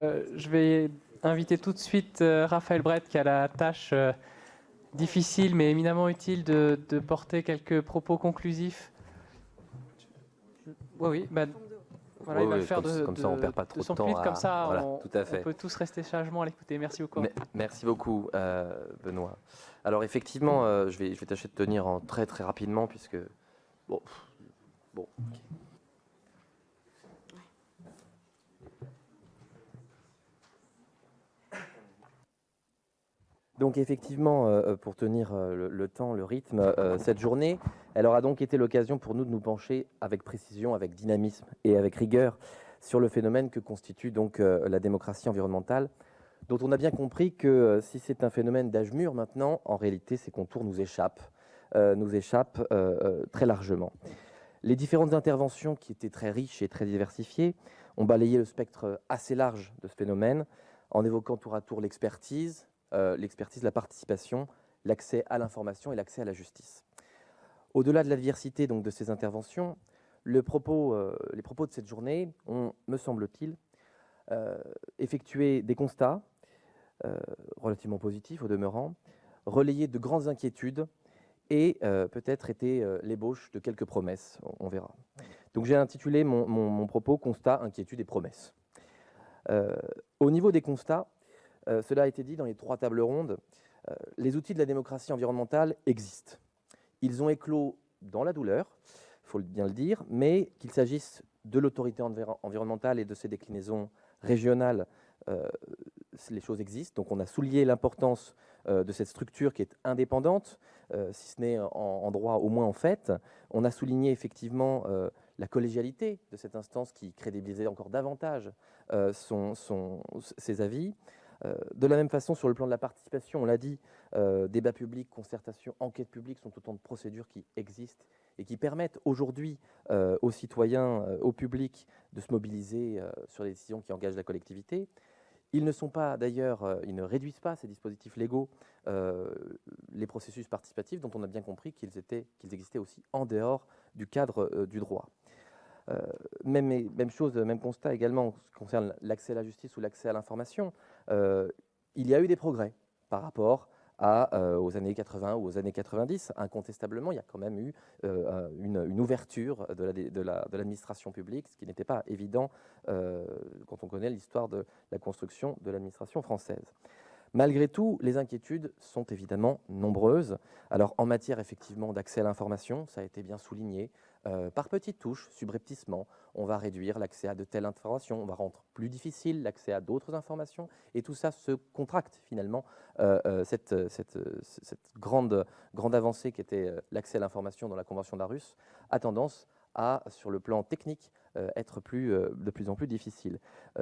Je vais inviter tout de suite Raphaël Brett qui a la tâche difficile mais éminemment utile de porter quelques propos conclusifs. Oui, oui, voilà, il va le faire comme ça, on perd pas de trop de son temps. fluide, comme ça Voilà, on, tout à on fait. peut tous rester sagement à l'écouter. Merci beaucoup. Merci beaucoup, Benoît. Alors effectivement, je vais tâcher de tenir en très très rapidement puisque bon, ok. Donc effectivement, pour tenir le temps, le rythme, cette journée, elle aura donc été l'occasion pour nous de nous pencher avec précision, avec dynamisme et avec rigueur sur le phénomène que constitue donc la démocratie environnementale, dont on a bien compris que si c'est un phénomène d'âge mûr maintenant, en réalité ses contours nous échappent très largement. Les différentes interventions qui étaient très riches et très diversifiées ont balayé le spectre assez large de ce phénomène en évoquant tour à tour l'expertise, la participation, l'accès à l'information et l'accès à la justice. Au-delà de la diversité donc, de ces interventions, les propos de cette journée ont, me semble-t-il, effectué des constats relativement positifs au demeurant, relayé de grandes inquiétudes et peut-être été l'ébauche de quelques promesses, on verra. Donc j'ai intitulé mon propos « Constat, inquiétude et promesses ». Au niveau des constats, cela a été dit dans les 3 tables rondes, les outils de la démocratie environnementale existent. Ils ont éclos dans la douleur, il faut bien le dire, mais qu'il s'agisse de l'autorité environnementale et de ses déclinaisons régionales, les choses existent. Donc on a souligné l'importance de cette structure qui est indépendante, si ce n'est en droit, au moins en fait. On a souligné effectivement la collégialité de cette instance qui crédibilisait encore davantage ses avis. De la même façon, sur le plan de la participation, on l'a dit, débat public, concertation, enquête publique sont autant de procédures qui existent et qui permettent aujourd'hui aux citoyens, au public, de se mobiliser sur les décisions qui engagent la collectivité. Ils ne sont pas, d'ailleurs, ils ne réduisent pas ces dispositifs légaux, les processus participatifs dont on a bien compris qu'ils existaient aussi en dehors du cadre du droit. Même chose, même constat également en ce qui concerne l'accès à la justice ou l'accès à l'information. Il y a eu des progrès par rapport aux années 80 ou aux années 90. Incontestablement, il y a quand même eu une ouverture de l'administration publique, ce qui n'était pas évident quand on connaît l'histoire de la construction de l'administration française. Malgré tout, les inquiétudes sont évidemment nombreuses. Alors, en matière effectivement d'accès à l'information, ça a été bien souligné, par petites touches, subrepticement, on va réduire l'accès à de telles informations, on va rendre plus difficile l'accès à d'autres informations, et tout ça se contracte finalement. Cette grande avancée qui était l'accès à l'information dans la Convention d'Aarhus a tendance à, sur le plan technique, être de plus en plus difficile.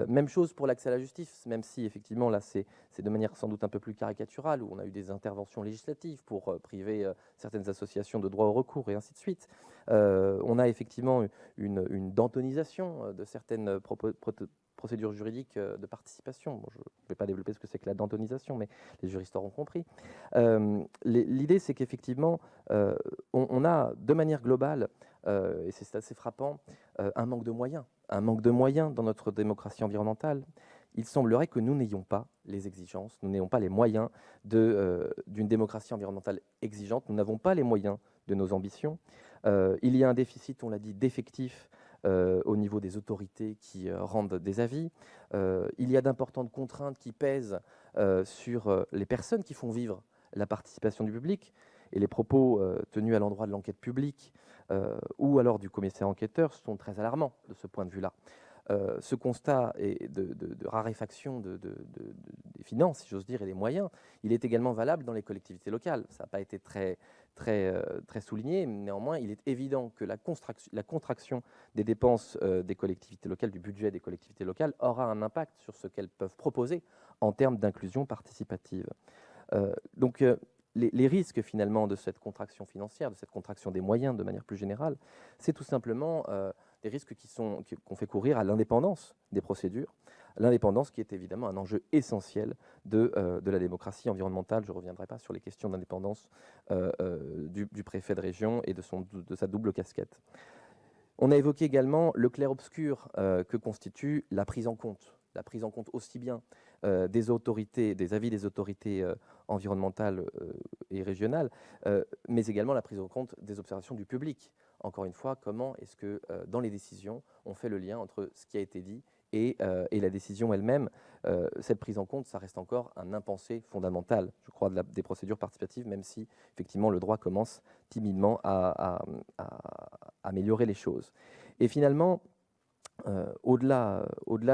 Même chose pour l'accès à la justice, même si effectivement là c'est de manière sans doute un peu plus caricaturale, où on a eu des interventions législatives pour priver certaines associations de droit au recours et ainsi de suite. On a effectivement une dantonisation de certaines procédures juridiques de participation. Bon, je ne vais pas développer ce que c'est que la dantonisation, mais les juristes auront compris. L'idée, c'est qu'effectivement, on a de manière globale, et c'est assez frappant, un manque de moyens dans notre démocratie environnementale. Il semblerait que nous n'ayons pas les exigences, nous n'ayons pas les moyens d'une démocratie environnementale exigeante, nous n'avons pas les moyens de nos ambitions. Il y a un déficit, on l'a dit, d'effectifs au niveau des autorités qui rendent des avis. Il y a d'importantes contraintes qui pèsent sur les personnes qui font vivre la participation du public, et les propos tenus à l'endroit de l'enquête publique ou alors du commissaire enquêteur sont très alarmants de ce point de vue-là. Ce constat de raréfaction des finances, si j'ose dire, et des moyens, il est également valable dans les collectivités locales. Ça n'a pas été très souligné, mais néanmoins, il est évident que la contraction des dépenses des collectivités locales, du budget des collectivités locales, aura un impact sur ce qu'elles peuvent proposer en termes d'inclusion participative. Donc, les risques finalement de cette contraction financière, de cette contraction des moyens de manière plus générale, c'est tout simplement des risques qu'on fait courir à l'indépendance des procédures, l'indépendance qui est évidemment un enjeu essentiel de la démocratie environnementale. Je ne reviendrai pas sur les questions d'indépendance du préfet de région et de sa double casquette. On a évoqué également le clair-obscur que constitue la prise en compte la prise en compte aussi bien des avis des autorités environnementales et régionales, mais également la prise en compte des observations du public. Encore une fois, comment est-ce que dans les décisions, on fait le lien entre ce qui a été dit et la décision elle-même. Cette prise en compte, ça reste encore un impensé fondamental, je crois, des procédures participatives, même si effectivement le droit commence timidement à améliorer les choses. Et finalement, au-delà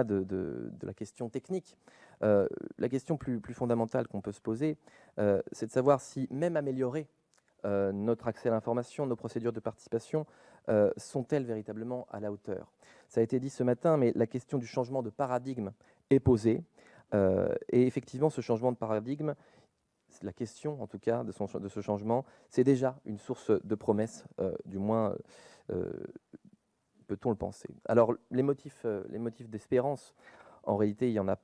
de la question technique, la question plus fondamentale qu'on peut se poser, c'est de savoir si, même améliorer notre accès à l'information, nos procédures de participation, sont-elles véritablement à la hauteur? Ça a été dit ce matin, mais la question du changement de paradigme est posée. Et effectivement, ce changement de paradigme, la question en tout cas de ce changement, c'est déjà une source de promesses, du moins peut-on le penser. Alors les motifs d'espérance, en réalité, il n'y en a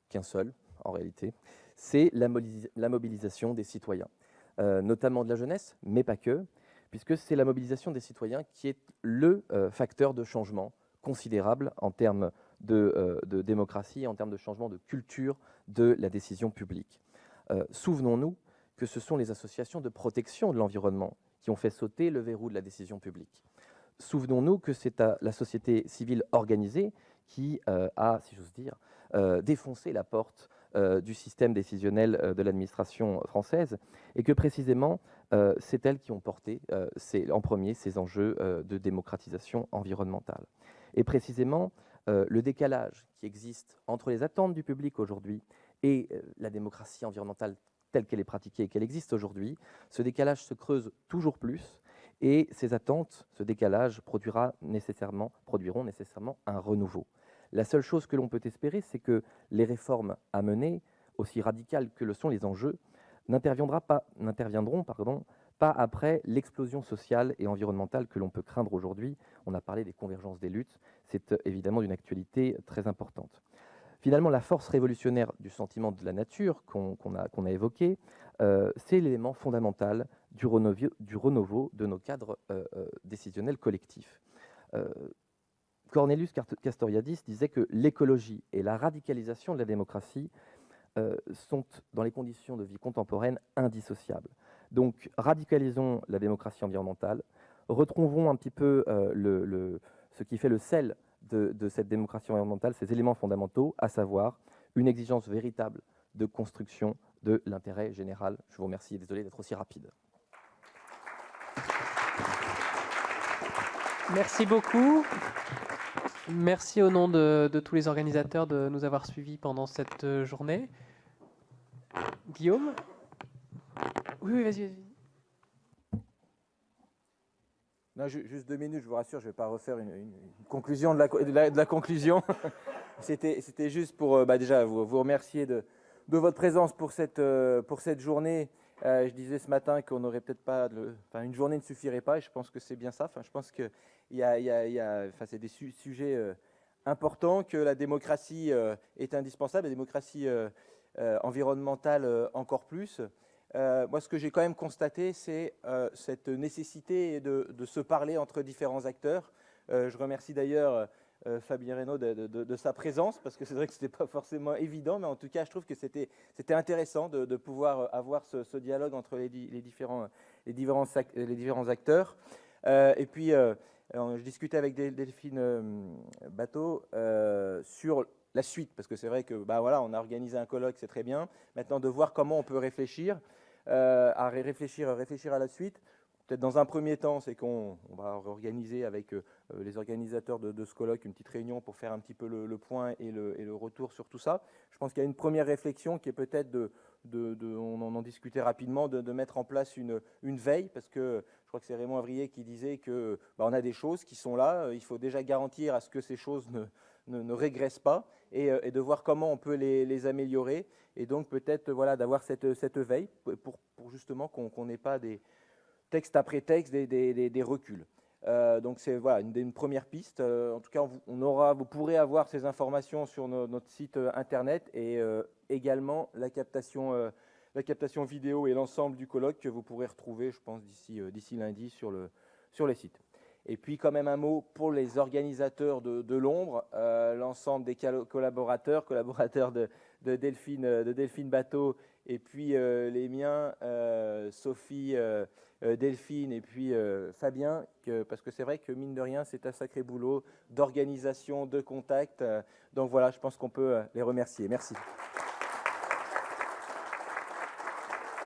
qu'un seul, en réalité, c'est la mobilisation des citoyens, notamment de la jeunesse, mais pas que, puisque c'est la mobilisation des citoyens qui est le facteur de changement considérable en termes de démocratie, en termes de changement de culture de la décision publique. Souvenons-nous que ce sont les associations de protection de l'environnement qui ont fait sauter le verrou de la décision publique. Souvenons-nous que c'est la société civile organisée qui a, si j'ose dire, défoncé la porte du système décisionnel de l'administration française, et que précisément, c'est elles qui ont porté en premier ces enjeux de démocratisation environnementale. Et précisément, le décalage qui existe entre les attentes du public aujourd'hui et la démocratie environnementale telle qu'elle est pratiquée et qu'elle existe aujourd'hui, ce décalage se creuse toujours plus, et ces attentes, ce décalage produiront nécessairement un renouveau. La seule chose que l'on peut espérer, c'est que les réformes à mener, aussi radicales que le sont les enjeux, n'interviendront pas après l'explosion sociale et environnementale que l'on peut craindre aujourd'hui. On a parlé des convergences des luttes, c'est évidemment d'une actualité très importante. Finalement, la force révolutionnaire du sentiment de la nature qu'on a évoqué, c'est l'élément fondamental du renouveau de nos cadres décisionnels collectifs. Cornelius Castoriadis disait que l'écologie et la radicalisation de la démocratie sont, dans les conditions de vie contemporaines, indissociables. Donc, radicalisons la démocratie environnementale, retrouvons un petit peu ce qui fait le sel de cette démocratie environnementale, ces éléments fondamentaux, à savoir une exigence véritable de construction de l'intérêt général. Je vous remercie et désolé d'être aussi rapide. Merci beaucoup. Merci au nom de tous les organisateurs de nous avoir suivis pendant cette journée. Guillaume ? Oui, vas-y. Non, juste 2 minutes, je vous rassure, je ne vais pas refaire une conclusion de la conclusion. C'était juste pour déjà vous remercier de votre présence pour cette journée. Je disais ce matin qu'on n'aurait peut-être pas, une journée ne suffirait pas, et je pense que c'est bien ça. Je pense que c'est des sujets importants, que la démocratie est indispensable, la démocratie environnementale encore plus. Moi, ce que j'ai quand même constaté, c'est cette nécessité de se parler entre différents acteurs. Je remercie d'ailleurs Fabien Reynaud de sa présence, parce que c'est vrai que ce n'était pas forcément évident, mais en tout cas, je trouve que c'était intéressant de pouvoir avoir ce dialogue entre les différents acteurs. Et puis, je discutais avec Delphine Bateau sur la suite, parce que c'est vrai que on a organisé un colloque, c'est très bien. Maintenant, de voir comment on peut réfléchir à la suite. Peut-être dans un premier temps, c'est qu'on va organiser avec les organisateurs de ce colloque une petite réunion pour faire un petit peu le point et le retour sur tout ça. Je pense qu'il y a une première réflexion qui est peut-être on en discutait rapidement, de mettre en place une veille, parce que je crois que c'est Raymond Avrier qui disait que on a des choses qui sont là, il faut déjà garantir à ce que ces choses ne régressent pas, et de voir comment on peut les améliorer, et donc peut-être d'avoir cette veille pour justement qu'on n'ait pas des texte après texte, des reculs. Donc c'est une première piste. En tout cas, vous pourrez avoir ces informations sur notre site internet, et également la captation vidéo et l'ensemble du colloque que vous pourrez retrouver, je pense, d'ici lundi sur les sites. Et puis quand même un mot pour les organisateurs de l'ombre, l'ensemble des collaborateurs de Delphine Bateau, et puis les miens, Sophie, Delphine et puis Fabien, parce que c'est vrai que mine de rien, c'est un sacré boulot d'organisation, de contact. Donc voilà, je pense qu'on peut les remercier. Merci.